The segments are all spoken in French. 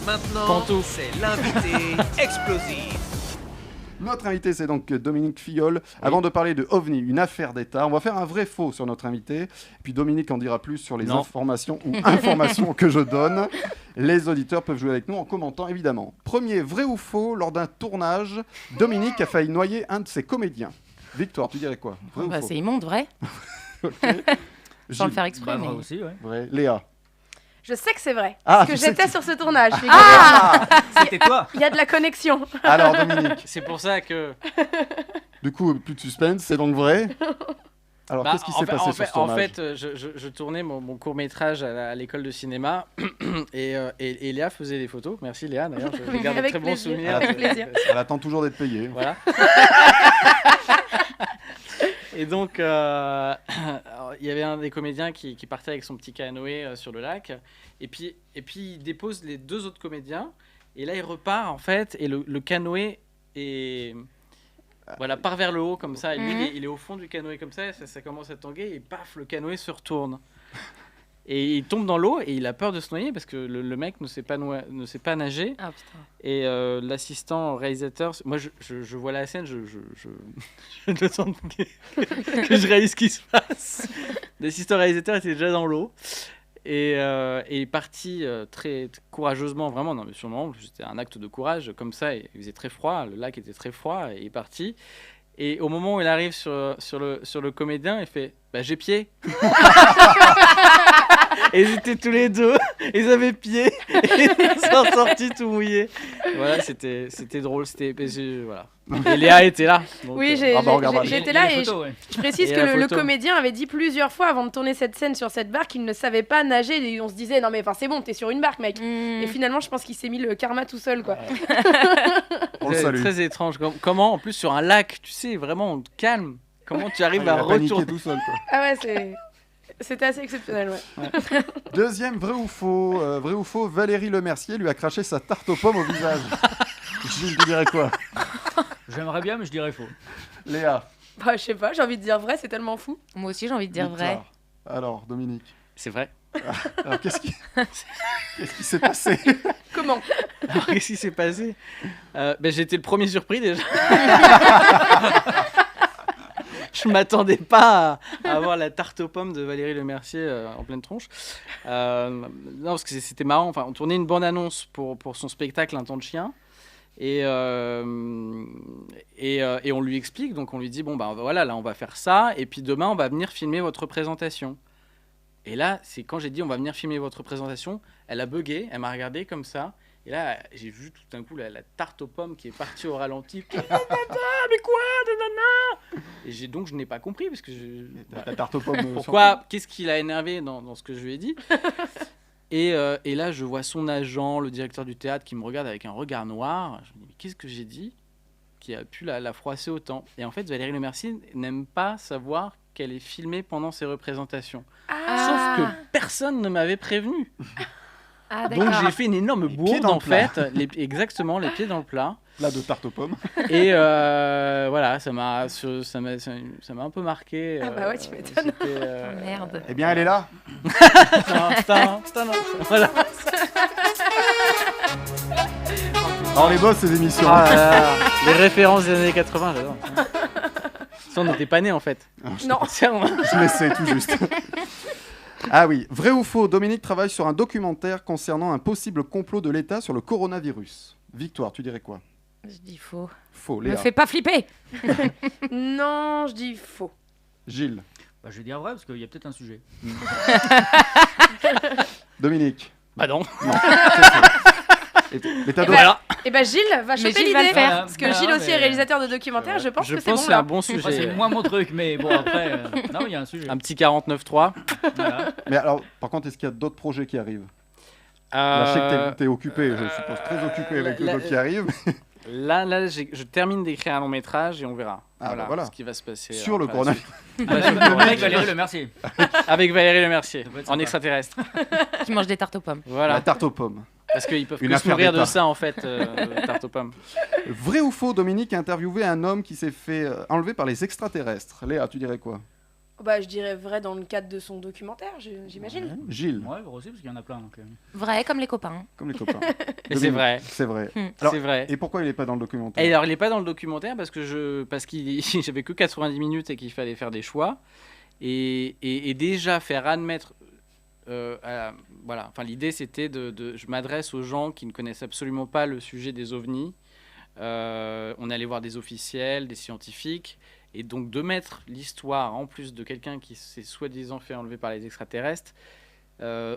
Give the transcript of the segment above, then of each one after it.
Maintenant, Pantouf. c'est l'invité explosif. Notre invité, c'est donc Dominique Filleul. Avant de parler de OVNI, une affaire d'État, on va faire un vrai faux sur notre invité. Puis Dominique en dira plus sur les informations ou informations que je donne. Les auditeurs peuvent jouer avec nous en commentant, évidemment. Premier vrai ou faux, lors d'un tournage, Dominique a failli noyer un de ses comédiens. Victoire, tu dirais quoi? Vrai ou faux? C'est immonde, vrai. Okay. Sans le faire exprès. Vrai aussi, ouais. Vrai. Léa. Je sais que c'est vrai. Ah, parce que tu sais j'étais que- sur ce tournage. C'était toi. Il y a de la connexion. Alors Dominique, C'est pour ça que... du coup, plus de suspense, c'est donc vrai. Alors, qu'est-ce qui s'est passé sur ce tournage? En fait, je tournais mon court-métrage à l'école de cinéma et Léa faisait des photos. Merci Léa, d'ailleurs, je garde de Avec très bons plaisir. souvenirs. Avec plaisir. Elle attend toujours d'être payée. Voilà. Et donc, il y avait un des comédiens qui partait avec son petit canoë sur le lac. Et puis, il dépose les deux autres comédiens. Et là, il repart, en fait. Et le canoë part vers le haut, comme ça. Et lui, il est au fond du canoë, comme ça. Ça commence à tanguer. Et paf, le canoë se retourne. Et il tombe dans l'eau et il a peur de se noyer parce que le mec ne sait pas nager. Ah putain. Et l'assistant réalisateur, moi je vois la scène, je le sens que je réalise ce qui se passe. L'assistant réalisateur était déjà dans l'eau et il est parti très courageusement, vraiment, non mais sûrement, c'était un acte de courage comme ça. Il faisait très froid, le lac était très froid et il est parti. Et au moment où il arrive sur le comédien, il fait « j'ai pied ». Et ils étaient tous les deux, ils avaient pied, et ils sont sortis tout mouillés. Voilà, c'était drôle, voilà. Et Léa était là. Donc, Oui, j'étais là et je précise Et que la le photo. comédien avait dit plusieurs fois avant de tourner cette scène sur cette barque qu'il ne savait pas nager et on se disait non mais enfin c'est bon, t'es sur une barque mec. Et finalement je pense qu'il s'est mis le karma tout seul quoi. On le c'est salue. très étrange. Comment, en plus, sur un lac, tu sais, vraiment calme, comment tu arrives Il à a paniqué retourner tout seul, quoi. Ah ouais c'était assez exceptionnel ouais. Deuxième, vrai ou faux, Valérie Lemercier lui a craché sa tarte aux pommes au visage. Gilles, tu dirais quoi? J'aimerais bien, mais je dirais faux. Léa. Bah je sais pas, j'ai envie de dire vrai, c'est tellement fou. Moi aussi, j'ai envie de dire vrai. Victoire. Alors, Dominique. C'est vrai. Alors, qu'est-ce qui s'est passé? Comment? Alors, qu'est-ce qui s'est passé? J'étais le premier surpris déjà. Je m'attendais pas à avoir la tarte aux pommes de Valérie Lemercier en pleine tronche. Non, parce que c'était marrant. Enfin, on tournait une bande-annonce pour son spectacle Un temps de chien. Et on lui explique, donc on lui dit bon bah voilà, là on va faire ça, et puis demain on va venir filmer votre présentation. Et là, c'est quand j'ai dit on va venir filmer votre présentation, elle a bugué, elle m'a regardé comme ça, et là j'ai vu tout d'un coup la tarte aux pommes qui est partie au ralenti. Mais quoi, nanana. Et je n'ai pas compris parce que La tarte aux pommes. pourquoi, qu'est-ce qui l'a énervé dans ce que je lui ai dit. Et là, je vois son agent, le directeur du théâtre, qui me regarde avec un regard noir. Je me dis, mais qu'est-ce que j'ai dit qui a pu la froisser autant? Et en fait, Valérie Lemercier n'aime pas savoir qu'elle est filmée pendant ses représentations. Sauf que personne ne m'avait prévenu. Ah, Donc j'ai fait une énorme pieds bourde, dans le en plat. fait. Exactement, les pieds dans le plat. Plat de tarte aux pommes. Et voilà, ça m'a un peu marqué. Ah bah ouais, tu m'étonnes. Oh, merde. Eh bien, elle est là. Voilà. Alors, les boss, ces émissions. Ah là là, les références des années 80, j'adore. Ça, on n'était pas nés en fait. Non. Je l'essaie tout juste. Ah oui, vrai ou faux, Dominique travaille sur un documentaire concernant un possible complot de l'État sur le coronavirus. Victoire, tu dirais quoi? Je dis faux. Faux, Me Léa. fais pas flipper. Non, je dis faux. Gilles. Bah, je vais dire vrai parce qu'il y a peut-être un sujet. Dominique. Bah non. Mais t'as Eh d'autres- ben, et bah Gilles va choper Gilles va le l'idée. faire. Parce que Gilles aussi est réalisateur de documentaires, je pense Je que c'est pense bon que c'est un là. bon Moi, c'est sujet. moins mon truc, mais bon, après. Non, il y a un sujet. Un petit 49.3. Voilà. Mais alors, par contre, est-ce qu'il y a d'autres projets qui arrivent? Là, je sais que t'es occupé, je suppose très occupé avec le doc qui arrive. Là, je termine d'écrire un long métrage et on verra. Ah, bah voilà. Ce qui va se passer. Sur le par la coronavirus. suite. Le mec, Valérie Lemercier. Avec Valérie Lemercier, Ça peut être en sympa. extraterrestre. Qui mange des tartes aux pommes. Voilà. La tarte aux pommes. Parce qu'ils peuvent Une que se affaire nourrir de d'État. ça en fait, tarte aux pommes. Vrai ou faux, Dominique a interviewé un homme qui s'est fait enlever par les extraterrestres. Léa, tu dirais quoi? Bah, je dirais vrai dans le cadre de son documentaire, j'imagine. Ouais. Gilles, Ouais, vrai aussi, parce qu'il y en a plein. Donc, Vrai, comme les copains. comme les copains. Et c'est vrai. C'est vrai. Hmm. Alors, C'est vrai. Et pourquoi il n'est pas dans le documentaire? Et alors, il n'est pas dans le documentaire parce que j'avais que 90 minutes et qu'il fallait faire des choix. Et déjà faire admettre. Voilà. Enfin, l'idée, c'était je m'adresse aux gens qui ne connaissent absolument pas le sujet des ovnis. On allait voir des officiels, des scientifiques. Et donc, de mettre l'histoire, en plus de quelqu'un qui s'est soi-disant fait enlever par les extraterrestres,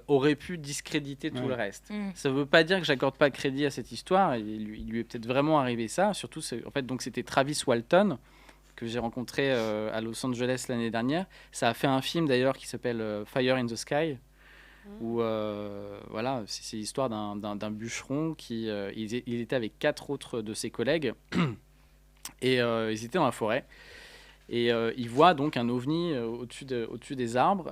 aurait pu discréditer tout Ouais. le reste. Mm. Ça ne veut pas dire que j'accorde pas crédit à cette histoire. Il lui est peut-être vraiment arrivé ça. Surtout, en fait, donc c'était Travis Walton que j'ai rencontré à Los Angeles l'année dernière. Ça a fait un film d'ailleurs qui s'appelle Fire in the Sky, où voilà, c'est l'histoire d'un bûcheron qui il était avec 4 autres de ses collègues et ils étaient dans la forêt. Et il voit donc un ovni au-dessus des arbres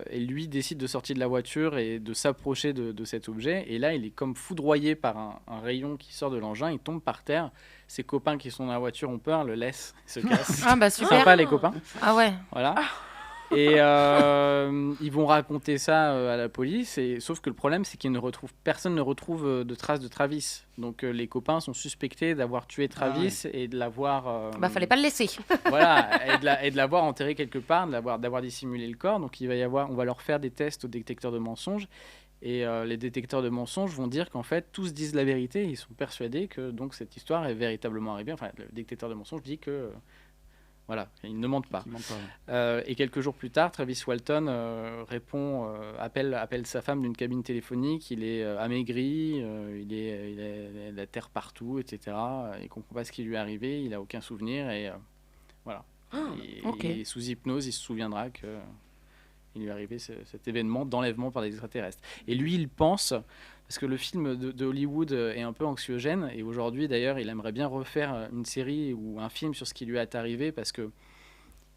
et lui décide de sortir de la voiture et de s'approcher de cet objet. Et là, il est comme foudroyé par un rayon qui sort de l'engin, il tombe par terre. Ses copains qui sont dans la voiture ont peur, le laissent, ils se cassent. Ah bah super. Sympa les copains. Ah ouais. Voilà. Et ils vont raconter ça à la police. Sauf que le problème, c'est personne ne retrouve de traces de Travis. Donc les copains sont suspectés d'avoir tué Travis et de l'avoir. Bah fallait pas le laisser. Voilà, et de l'avoir enterré quelque part, d'avoir dissimulé le corps. Donc on va leur faire des tests au détecteur de mensonges. Et les détecteurs de mensonges vont dire qu'en fait, tous disent la vérité. Ils sont persuadés que donc cette histoire est véritablement arrivée. Enfin, le détecteur de mensonges dit que voilà, ils ne mentent pas. Qui mentent pas. Et quelques jours plus tard, Travis Walton appelle sa femme d'une cabine téléphonique. Il est amaigri, il a la terre partout, etc. Il comprend pas ce qui lui est arrivé, il a aucun souvenir et voilà. ok. Et sous hypnose, il se souviendra que il lui est arrivé cet événement d'enlèvement par des extraterrestres. Et lui, il pense, parce que le film de Hollywood est un peu anxiogène, et aujourd'hui d'ailleurs, il aimerait bien refaire une série ou un film sur ce qui lui est arrivé, parce que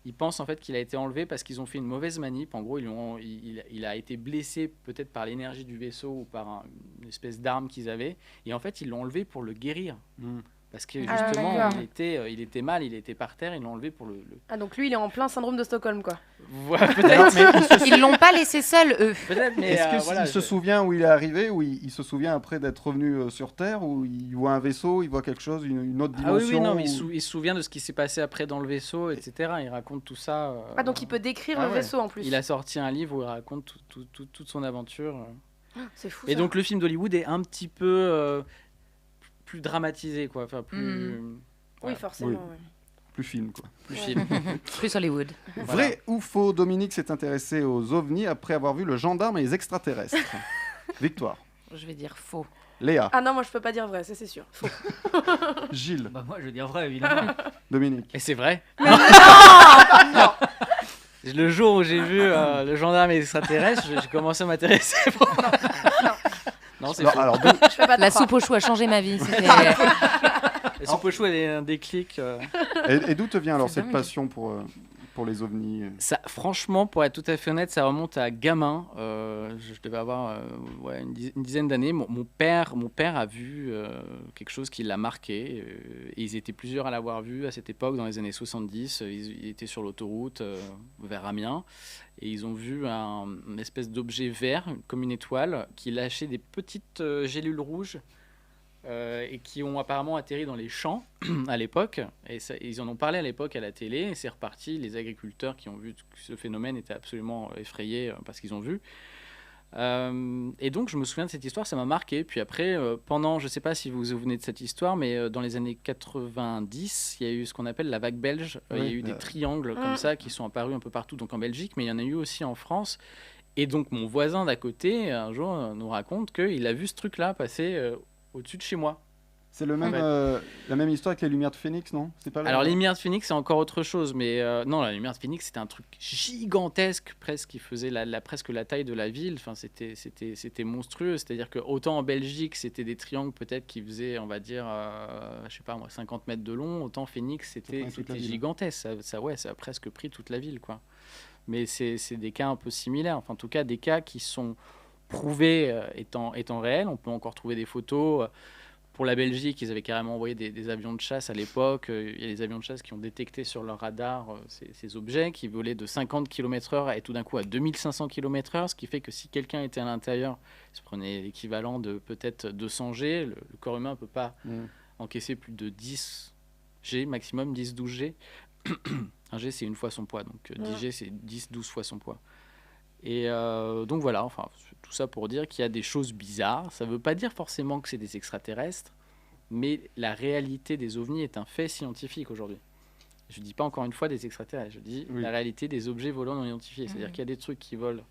il pense en fait qu'il a été enlevé parce qu'ils ont fait une mauvaise manip. En gros, il a été blessé peut-être par l'énergie du vaisseau ou par une espèce d'arme qu'ils avaient, et en fait, ils l'ont enlevé pour le guérir. Parce que justement, d'accord. il était mal, il était par terre, ils l'ont enlevé pour le... Ah, donc lui, il est en plein syndrome de Stockholm, quoi. Voilà, peut-être, Ils l'ont pas laissé seul eux. peut-être, mais Est-ce que voilà, il se souvient où il est arrivé, ou il se souvient après d'être revenu sur Terre, ou il voit un vaisseau, il voit quelque chose, une autre Ah oui, dimension? oui, non, mais ou- il se souvient de ce qui s'est passé après dans le vaisseau, etc. Il raconte tout ça. Ah, donc il peut décrire Ah le ouais. vaisseau en plus. Il a sorti un livre où il raconte toute son aventure. C'est fou. Et ça. donc le film d'Hollywood est un petit peu plus dramatisé, quoi. Enfin, plus... Oui, voilà, forcément. Oui. ouais. Plus film, quoi. plus film. Plus Hollywood. Voilà. Vrai ou faux, Dominique s'est intéressé aux ovnis après avoir vu Le Gendarme et les extraterrestres. Victoire. Je vais dire faux. Léa. Ah non, moi je peux pas dire vrai, ça c'est sûr. Faux. Gilles. bah, moi, je veux dire vrai, évidemment. Dominique. Et c'est vrai. Le jour où j'ai vu le gendarme et les extraterrestres, j'ai commencé à m'intéresser. Non, c'est faux. Alors, Je peux pas te La croire. soupe aux choux a changé ma vie. C'était- La soupe au chou, elle est un déclic. et d'où te vient alors C'est cette dingue. passion pour les ovnis? Ça, franchement, pour être tout à fait honnête, ça remonte à gamin. Je devais avoir une dizaine d'années. Mon père a vu quelque chose qui l'a marqué. Et ils étaient plusieurs à l'avoir vu à cette époque, dans les années 70. Ils étaient sur l'autoroute vers Amiens. Et ils ont vu une espèce d'objet vert, comme une étoile, qui lâchait des petites gélules rouges. Et qui ont apparemment atterri dans les champs à l'époque. Et ils en ont parlé à l'époque à la télé. Et c'est reparti. Les agriculteurs qui ont vu que ce phénomène étaient absolument effrayés parce qu'ils ont vu. Et donc, je me souviens de cette histoire, ça m'a marqué. Puis après, je ne sais pas si vous vous souvenez de cette histoire, mais dans les années 90, il y a eu ce qu'on appelle la vague belge. Il y a eu des triangles comme ça qui sont apparus un peu partout, donc en Belgique, mais il y en a eu aussi en France. Et donc, mon voisin d'à côté, un jour, nous raconte qu'il a vu ce truc-là passer au-dessus de chez moi. C'est le même, la même histoire avec les lumières de Phénix, non? C'est pas Alors, les lumières de Phénix, c'est encore autre chose. Mais non, la lumière de Phénix, c'était un truc gigantesque, presque, qui faisait presque la taille de la ville. Enfin, c'était monstrueux. C'est-à-dire que autant en Belgique, c'était des triangles peut-être qui faisaient, on va dire, je sais pas moi, 50 mètres de long. Autant Phénix, c'était prenait toute la ville. gigantesque. Ça a presque pris toute la ville, quoi. Mais c'est des cas un peu similaires. Enfin, en tout cas, des cas qui sont prouvés étant réels. On peut encore trouver des photos. pour la Belgique, ils avaient carrément envoyé des avions de chasse à l'époque. Il y a des avions de chasse qui ont détecté sur leur radar ces objets qui volaient de 50 km/h et tout d'un coup à 2500 km/h, ce qui fait que si quelqu'un était à l'intérieur, il se prenait l'équivalent de peut-être 200 G. Le corps humain ne peut pas encaisser plus de 10 G, maximum 10-12 G. Un G, c'est une fois son poids, donc 10 G, c'est 10-12 fois son poids. Et donc voilà, enfin, tout ça pour dire qu'il y a des choses bizarres. Ça ne veut pas dire forcément que c'est des extraterrestres, mais la réalité des ovnis est un fait scientifique aujourd'hui. Je ne dis pas encore une fois des extraterrestres, je dis la réalité des objets volants non identifiés. C'est-à-dire qu'il y a des trucs qui volent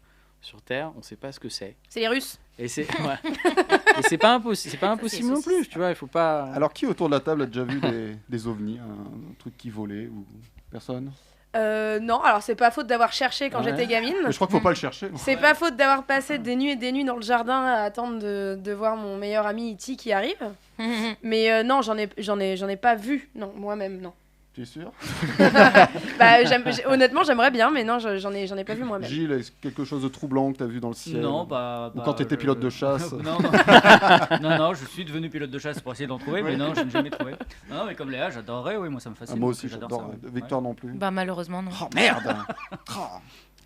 sur Terre, on ne sait pas ce que c'est. C'est les Russes. Et c'est pas impossible non plus, tu vois, il faut pas... Alors, qui autour de la table a déjà vu des ovnis, un truc qui volait ou personne? Non, alors c'est pas faute d'avoir cherché quand j'étais gamine. Mais je crois qu'il faut pas le chercher. C'est pas faute d'avoir passé des nuits et des nuits dans le jardin à attendre de voir mon meilleur ami E.T. qui arrive. Mais non, j'en ai pas vu, non, moi-même, non. Tu es sûr? Bah, honnêtement, j'aimerais bien, mais non, j'en ai pas vu moi-même. Gilles, est-ce quelque chose de troublant que tu as vu dans le ciel? Non, ou quand tu étais pilote de chasse? non, je suis devenu pilote de chasse pour essayer d'en trouver, mais non, je n'ai jamais trouvé. Non, mais comme Léa, j'adorerais, oui, moi ça me fascine. Moi aussi, j'adore j'adore. ça. Victor non plus. Bah malheureusement non. Oh merde.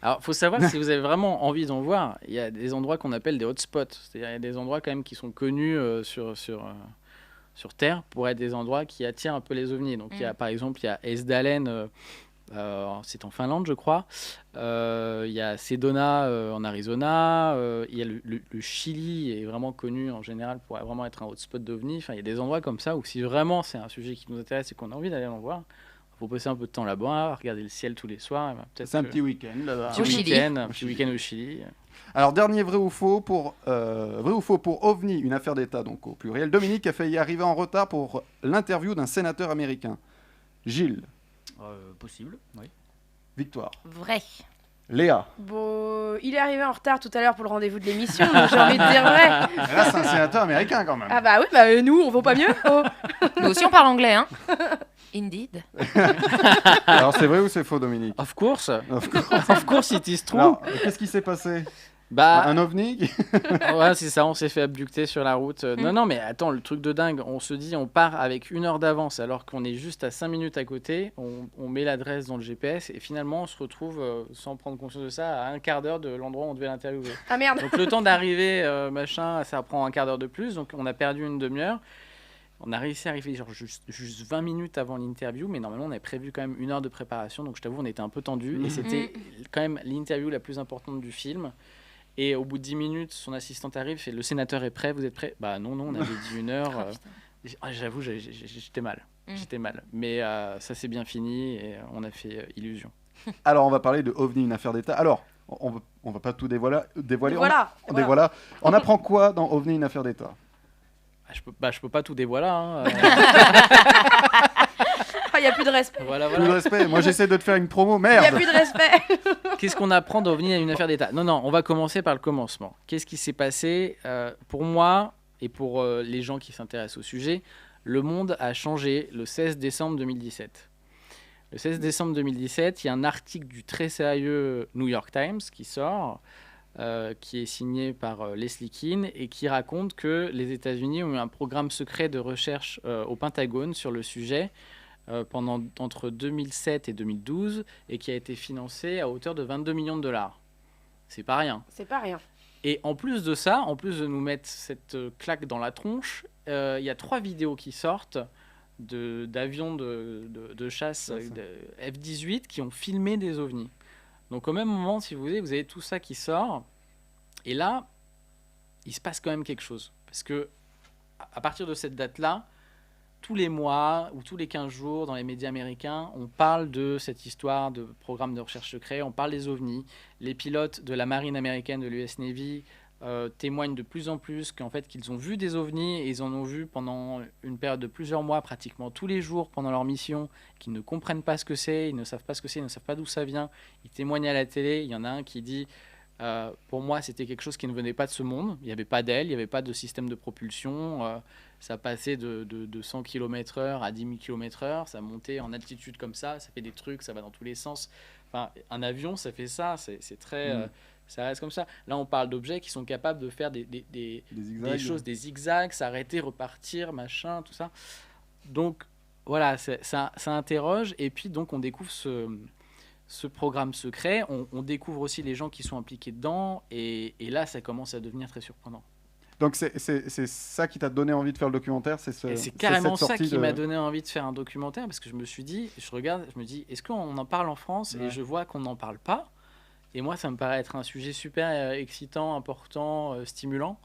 Alors, faut savoir, si vous avez vraiment envie d'en voir, il y a des endroits qu'on appelle des hotspots. C'est-à-dire, il y a des endroits quand même qui sont connus sur Terre pour être des endroits qui attirent un peu les ovnis. Donc, il y a, par exemple, il y a Esdalen, c'est en Finlande, je crois. Il y a Sedona en Arizona. Il y a le Chili est vraiment connu en général pour vraiment être un hotspot d'ovnis. Enfin, il y a des endroits comme ça où si vraiment c'est un sujet qui nous intéresse et qu'on a envie d'aller en voir, il faut passer un peu de temps là-bas, regarder le ciel tous les soirs. C'est un petit week-end là-bas. Un petit week-end au Chili. Alors, dernier vrai ou faux pour OVNI, une affaire d'État, donc au pluriel. Dominique a failli arriver en retard pour l'interview d'un sénateur américain. Gilles. Possible, oui. Victoire. Vrai. Léa. Bon, il est arrivé en retard tout à l'heure pour le rendez-vous de l'émission, donc j'ai envie de dire vrai. Là, c'est un sénateur américain quand même. Ah bah oui, bah nous, on vaut pas mieux. Oh. Nous aussi on parle anglais, hein. Indeed. Alors, c'est vrai ou c'est faux, Dominique? Of course. Of Of course, it is true. Alors, qu'est-ce qui s'est passé? Un ovni? Ouais, c'est ça, on s'est fait abducter sur la route. Non, mais attends, le truc de dingue, on se dit, on part avec 1 heure d'avance alors qu'on est juste à 5 minutes à côté, on met l'adresse dans le GPS et finalement on se retrouve, sans prendre conscience de ça, à 1/4 d'heure de l'endroit où on devait l'interviewer. Ah merde. Donc le temps d'arriver, ça prend 1/4 d'heure de plus, donc on a perdu une demi-heure. On a réussi à arriver genre juste 20 minutes avant l'interview, mais normalement on avait prévu quand même 1 heure de préparation, donc je t'avoue on était un peu tendu et c'était quand même l'interview la plus importante du film. Et au bout de 10 minutes, son assistante arrive, fait le sénateur est prêt, vous êtes prêt? Bah non, on avait dit 1 heure. J'avoue, j'étais mal. J'étais mal. Mais ça s'est bien fini et on a fait illusion. Alors, on va parler de OVNI, une affaire d'État. Alors, on va pas tout dévoiler. Voilà. On apprend quoi dans OVNI, une affaire d'État? Je peux pas tout dévoiler. Hein. Il n'y a plus de respect. Voilà. Plus de respect. Moi, j'essaie de te faire une promo. Merde. Il n'y a plus de respect. Qu'est-ce qu'on apprend d'OVNI à une affaire d'État? Non, on va commencer par le commencement. Qu'est-ce qui s'est passé? Pour moi et pour les gens qui s'intéressent au sujet, le monde a changé le 16 décembre 2017. Le 16 décembre 2017, il y a un article du très sérieux New York Times qui sort, qui est signé par Leslie Kean et qui raconte que les États-Unis ont eu un programme secret de recherche au Pentagone sur le sujet entre 2007 et 2012 et qui a été financé à hauteur de 22 millions de dollars. C'est pas rien. C'est pas rien. Et en plus de ça, en plus de nous mettre cette claque dans la tronche, il y a 3 vidéos qui sortent d'avions de chasse de F-18 qui ont filmé des ovnis. Donc au même moment, si vous voulez, vous avez tout ça qui sort. Et là, il se passe quand même quelque chose. Parce que à partir de cette date-là, tous les mois ou tous les 15 jours, dans les médias américains, on parle de cette histoire de programme de recherche secret, on parle des ovnis. Les pilotes de la marine américaine, de l'US Navy, témoignent de plus en plus qu'ils ont vu des ovnis et ils en ont vu pendant une période de plusieurs mois, pratiquement tous les jours pendant leur mission, qu'ils ne comprennent pas ce que c'est, ils ne savent pas ce que c'est, ils ne savent pas d'où ça vient. Ils témoignent à la télé, il y en a un qui dit pour moi c'était quelque chose qui ne venait pas de ce monde, il n'y avait pas d'aile, il n'y avait pas de système de propulsion, ça passait de 100 km/h à 10 000 km/h, ça montait en altitude comme ça fait des trucs, ça va dans tous les sens. Enfin, un avion ça fait ça, c'est très... Ça reste comme ça. Là, on parle d'objets qui sont capables de faire des zigzags. choses, des zigzags, s'arrêter, repartir, machin, tout ça. Donc, voilà, ça interroge. Et puis, donc, on découvre ce programme secret. On découvre aussi les gens qui sont impliqués dedans. Et là, ça commence à devenir très surprenant. Donc c'est ça qui t'a donné envie de faire le documentaire, Et c'est carrément ça qui m'a donné envie de faire un documentaire, parce que je me suis dit, je me dis, est-ce qu'on en parle en France? Et je vois qu'on n'en parle pas. Et moi, ça me paraît être un sujet super excitant, important, stimulant.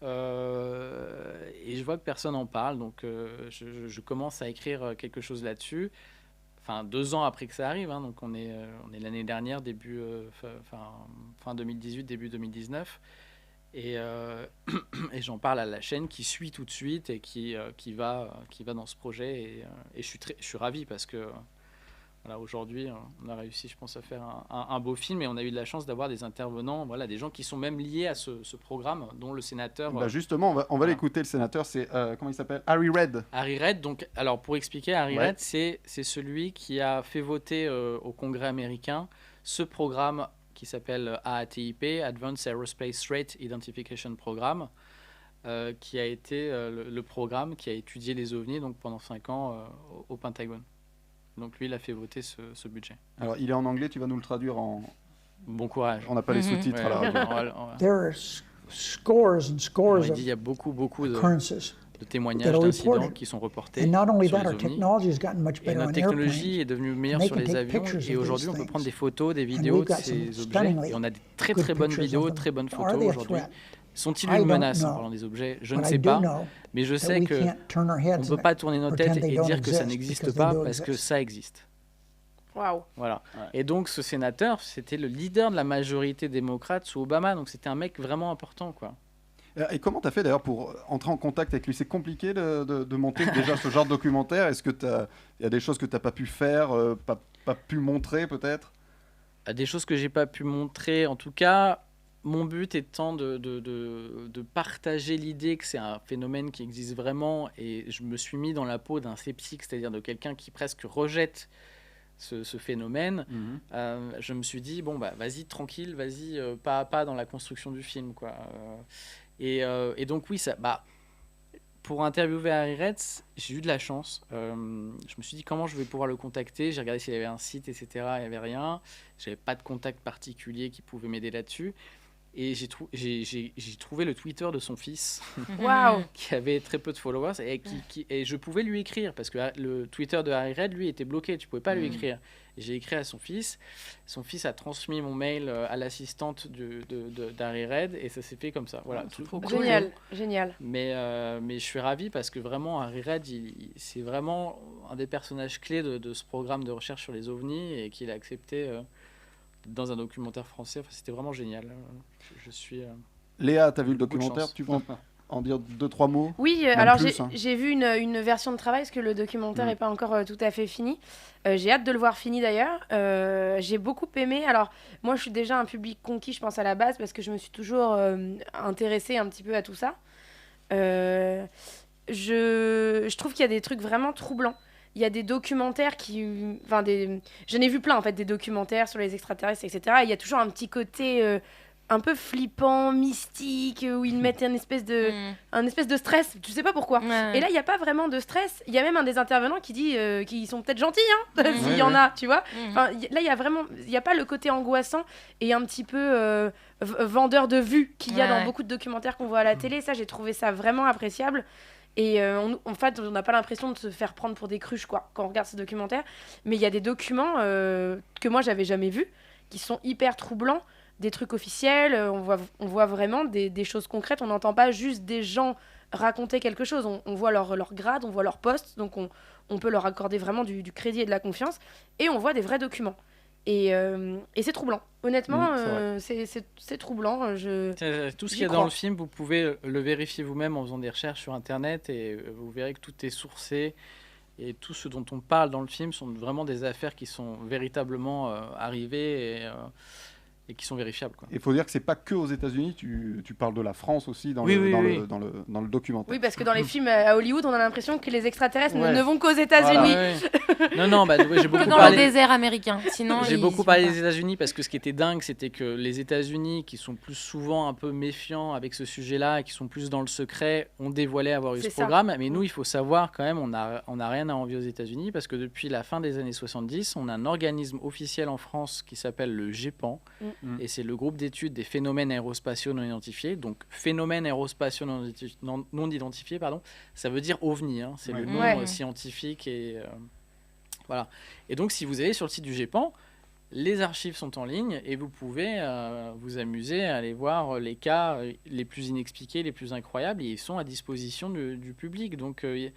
Et je vois que personne n'en parle, donc je commence à écrire quelque chose là-dessus. Enfin, 2 ans après que ça arrive, hein, donc on est l'année dernière, fin 2018, début 2019. Et j'en parle à la chaîne qui suit tout de suite et qui va dans ce projet. Et je suis ravi parce que voilà, aujourd'hui, on a réussi, je pense, à faire un beau film. Et on a eu de la chance d'avoir des intervenants, voilà, des gens qui sont même liés à ce programme, dont le sénateur... justement, on va l'écouter, le sénateur. C'est, comment il s'appelle? Harry Reid. Harry Reid, donc, alors pour expliquer, Harry Reid, c'est celui qui a fait voter au Congrès américain ce programme qui s'appelle AATIP, Advanced Aerospace Threat Identification Program, qui a été le programme qui a étudié les ovnis donc, pendant 5 ans au Pentagone. Donc lui, il a fait voter ce budget. Alors, il est en anglais, tu vas nous le traduire en... Bon courage. On n'a pas les sous-titres à la radio. There are scores and scores il dit, il y a beaucoup de occurrences témoignages d'incidents qui sont reportés and not only sur that, les our ovnis. technology has gotten much Et better notre on technologie est airplanes. devenue meilleure And they sur can les take avions. pictures Et of aujourd'hui, on these peut prendre des things. photos, des And vidéos we've de got ces some objets. stunningly Et on a des très good très bonnes pictures vidéos, of them. très bonnes Are photos they a aujourd'hui. threat? Sont-ils I une don't menace en know. parlant des objets? Je But ne I sais do pas. know Mais je that sais we que can't turn our on heads ne peut and pas tourner nos têtes pretend they et don't dire que ça exist n'existe because pas they do parce que exist. ça existe. Waouh. Voilà. Et donc ce sénateur, c'était le leader de la majorité démocrate sous Obama. Donc c'était un mec vraiment important, quoi. Et comment tu as fait d'ailleurs pour entrer en contact avec lui? C'est compliqué de monter déjà ce genre de documentaire. Est-ce que il y a des choses que tu n'as pas pu faire, pas pu montrer peut-être? Des choses que j'ai pas pu montrer, en tout cas, mon but étant de partager l'idée que c'est un phénomène qui existe vraiment, et je me suis mis dans la peau d'un sceptique, c'est-à-dire de quelqu'un qui presque rejette ce phénomène. Je me suis dit, bon, bah, vas-y, tranquille, vas-y, pas à pas dans la construction du film, quoi. Et donc, oui, pour interviewer Harry Reid, j'ai eu de la chance. Je me suis dit comment je vais pouvoir le contacter. J'ai regardé s'il y avait un site, etc. Il n'y avait rien. J'avais pas de contact particulier qui pouvait m'aider là-dessus. Et j'ai trouvé le Twitter de son fils, Waouh. qui avait très peu de followers, et je pouvais lui écrire, parce que le Twitter de Harry Reid, lui, était bloqué, tu pouvais pas lui écrire. Et j'ai écrit à son fils a transmis mon mail à l'assistante d'Harry Reid, et ça s'est fait comme ça. Voilà, tout cool. Génial. Mais je suis ravi, parce que vraiment, Harry Reid, c'est vraiment un des personnages clés de ce programme de recherche sur les ovnis, et qu'il a accepté... dans un documentaire français, enfin, c'était vraiment génial. Je suis... Léa, tu as vu le beaucoup de documentaire? chance. Tu veux en dire 2-3 mots? Oui, Même alors plus, hein. j'ai vu une version de travail parce que le documentaire n'est pas encore tout à fait fini. J'ai hâte de le voir fini d'ailleurs. J'ai beaucoup aimé. Alors, moi, je suis déjà un public conquis, je pense, à la base, parce que je me suis toujours intéressée un petit peu à tout ça. Je trouve qu'il y a des trucs vraiment troublants. Il y a des documentaires qui... Enfin, j'en ai vu plein, en fait, des documentaires sur les extraterrestres, etc. Et il y a toujours un petit côté un peu flippant, mystique, où ils mettent un espèce de stress. Tu sais pas pourquoi. Et là, il n'y a pas vraiment de stress. Il y a même un des intervenants qui dit qu'ils sont peut-être gentils, hein, s'il y en a, tu vois. Enfin, là, il y a vraiment... Il n'y a pas le côté angoissant et un petit peu vendeur de vue qu'il y a dans beaucoup de documentaires qu'on voit à la télé. Ça, j'ai trouvé ça vraiment appréciable. Et en fait, on n'a pas l'impression de se faire prendre pour des cruches, quoi, quand on regarde ces documentaires. Mais il y a des documents que moi, j'avais jamais vus, qui sont hyper troublants, des trucs officiels. On voit vraiment des choses concrètes. On n'entend pas juste des gens raconter quelque chose. On voit leur grade, on voit leur poste. Donc, on peut leur accorder vraiment du crédit et de la confiance. Et on voit des vrais documents. Et c'est troublant. Honnêtement, c'est troublant. Tout ce qu'il y a dans le film, vous pouvez le vérifier vous-même en faisant des recherches sur Internet, et vous verrez que tout est sourcé. Et tout ce dont on parle dans le film sont vraiment des affaires qui sont véritablement arrivées. et qui sont vérifiables, quoi. Il faut dire que c'est pas que aux États-Unis, tu parles de la France aussi dans, Oui, le, oui, dans, oui. Le, dans le documentaire. Oui, parce que dans les films à Hollywood, on a l'impression que les extraterrestres Ouais. ne vont qu'aux États-Unis. Voilà, ouais. Non, non, bah, ouais, j'ai beaucoup Dans le parlé. désert américain. Sinon, J'ai ils beaucoup y parlé vont des États-Unis parce que ce qui était dingue, c'était que les États-Unis, qui sont plus souvent un peu méfiants avec ce sujet-là et qui sont plus dans le secret, ont dévoilé avoir eu C'est ce ça. programme. Mais nous, il faut savoir quand même, on a rien à envier aux États-Unis parce que depuis la fin des années 70, on a un organisme officiel en France qui s'appelle le GEPAN et c'est le groupe d'études des phénomènes aérospatiaux non identifiés. Donc, phénomènes aérospatiaux non identifiés, pardon, ça veut dire OVNI, hein, c'est le nom Ouais. scientifique et voilà. Et donc, si vous allez sur le site du GEPAN, les archives sont en ligne et vous pouvez vous amuser à aller voir les cas les plus inexpliqués, les plus incroyables, et ils sont à disposition du public. Donc, il n'y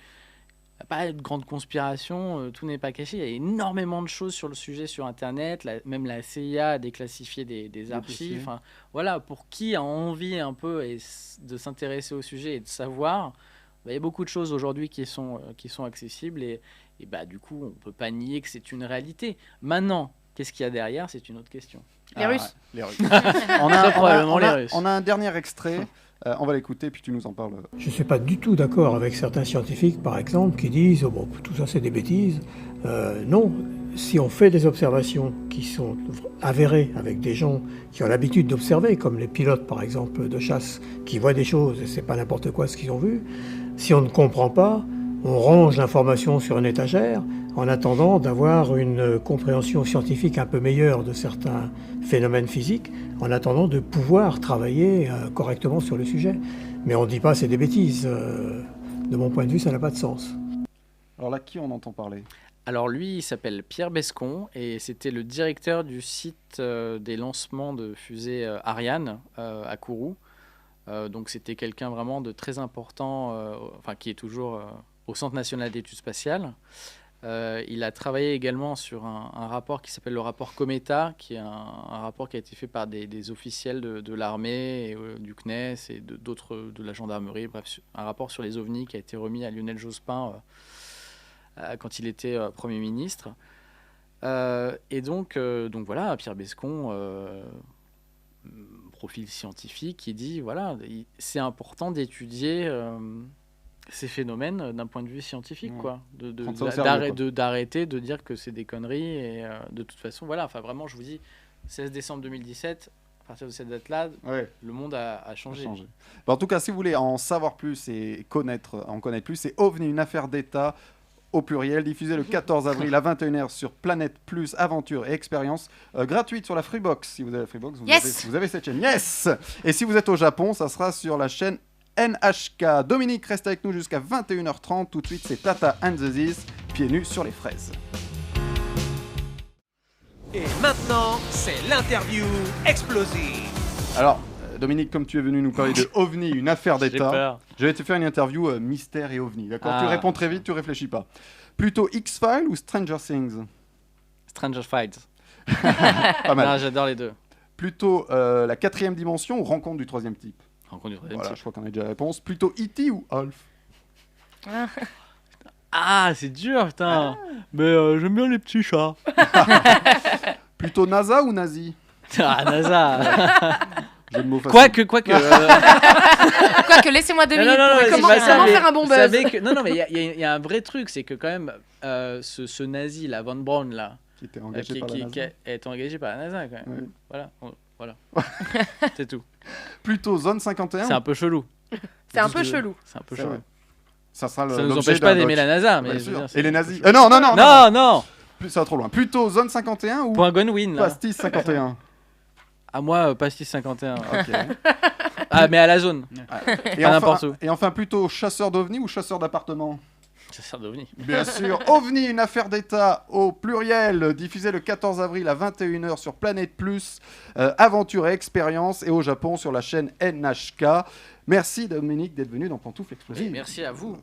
a pas de grande conspiration, tout n'est pas caché. Il y a énormément de choses sur le sujet sur Internet, même la CIA a déclassifié des archives. Enfin, voilà, pour qui a envie un peu de s'intéresser au sujet et de savoir, bah, il y a beaucoup de choses aujourd'hui qui sont accessibles et bah, du coup, on ne peut pas nier que c'est une réalité. Maintenant, qu'est-ce qu'il y a derrière, c'est une autre question. Les Russes. Les Russes. Très probablement les Russes. On a un dernier extrait. On va l'écouter, puis tu nous en parles. Je ne suis pas du tout d'accord avec certains scientifiques, par exemple, qui disent oh, bon, tout ça c'est des bêtises. Non, si on fait des observations qui sont avérées avec des gens qui ont l'habitude d'observer, comme les pilotes par exemple de chasse, qui voient des choses et c'est pas n'importe quoi ce qu'ils ont vu, si on ne comprend pas, on range l'information sur une étagère en attendant d'avoir une compréhension scientifique un peu meilleure de certains phénomènes physiques, en attendant de pouvoir travailler correctement sur le sujet. Mais on ne dit pas c'est des bêtises. De mon point de vue, ça n'a pas de sens. Alors là, qui on entend parler? Alors lui, il s'appelle Pierre Bescon et c'était le directeur du site des lancements de fusées Ariane à Kourou. Donc c'était quelqu'un vraiment de très important, qui est toujours au Centre national d'études spatiales. Il a travaillé également sur un rapport qui s'appelle le rapport Cometa, qui est un rapport qui a été fait par des officiels de l'armée, et, du CNES et d'autres de la gendarmerie. Bref, un rapport sur les ovnis qui a été remis à Lionel Jospin quand il était Premier ministre. Et donc voilà, Pierre Bescon, profil scientifique, qui dit voilà, c'est important d'étudier ces phénomènes d'un point de vue scientifique, quoi. D'arrêter de dire que c'est des conneries. Et de toute façon, voilà, enfin vraiment, je vous dis, 16 décembre 2017, à partir de cette date-là, le monde a changé. Bah, en tout cas, si vous voulez en savoir plus et en connaître plus, c'est OVNI, une affaire d'État, au pluriel, diffusé le 14 avril à 21h sur Planète Plus, Aventure et Expérience, gratuite sur la Freebox. Si vous avez la Freebox, vous avez cette chaîne. Yes. Et si vous êtes au Japon, ça sera sur la chaîne NHK. Dominique reste avec nous jusqu'à 21h30. Tout de suite, c'est Tata and the Ziz, pieds nus sur les fraises. Et maintenant, c'est l'interview explosive. Alors, Dominique, comme tu es venu nous parler de OVNI, une affaire J'ai d'État, peur. je vais te faire une interview mystère et OVNI. D'accord? Ah. Tu réponds très vite, tu réfléchis pas. Plutôt X-Files ou Stranger Things? Stranger Fights. Pas mal. Ah, j'adore les deux. Plutôt la 4e dimension ou Rencontre du 3e type? Rencontre du troisième Voilà, type. je crois qu'on a déjà la réponse. Plutôt E.T. ou Alf? Ah, c'est dur, putain. Mais j'aime bien les petits chats. Plutôt NASA ou Nazi? Ah, NASA. Jeu de mots facile. Quoique. Quoique, laissez-moi 2 minutes pour c'est comment- pas réfléchir. ça, comment mais faire un bon vous buzz. savez que... Non, mais il y a un vrai truc, c'est que quand même, ce nazi, là, Von Braun, là, Qui était engagé qui par la NASA. est engagé par la NASA, quand même. Ouais. Voilà. C'est tout. Plutôt Zone 51 C'est un peu chelou. C'est un peu chelou. C'est un peu C'est chelou. vrai. Ça sera Ça nous l'objet empêche pas d'un d'aimer doc. la NASA, mais Bien je veux sûr. dire, c'est Et les un peu nazis. chelou. Non. Non. Ça va trop loin. Plutôt Zone 51 ou Point Gonwin, là. Pastis 51? À moi, Pastis 51. Ok. Ah, mais à la zone. Et Pas n'importe où. Et enfin, plutôt chasseur d'OVNI ou chasseur d'appartement? Ça sert d'OVNI. Bien sûr, OVNI, une affaire d'État au pluriel, diffusé le 14 avril à 21h sur Planète Plus, Aventure et Expérience, et au Japon sur la chaîne NHK. Merci Dominique d'être venu dans Pantoufles Explosives. Merci à vous.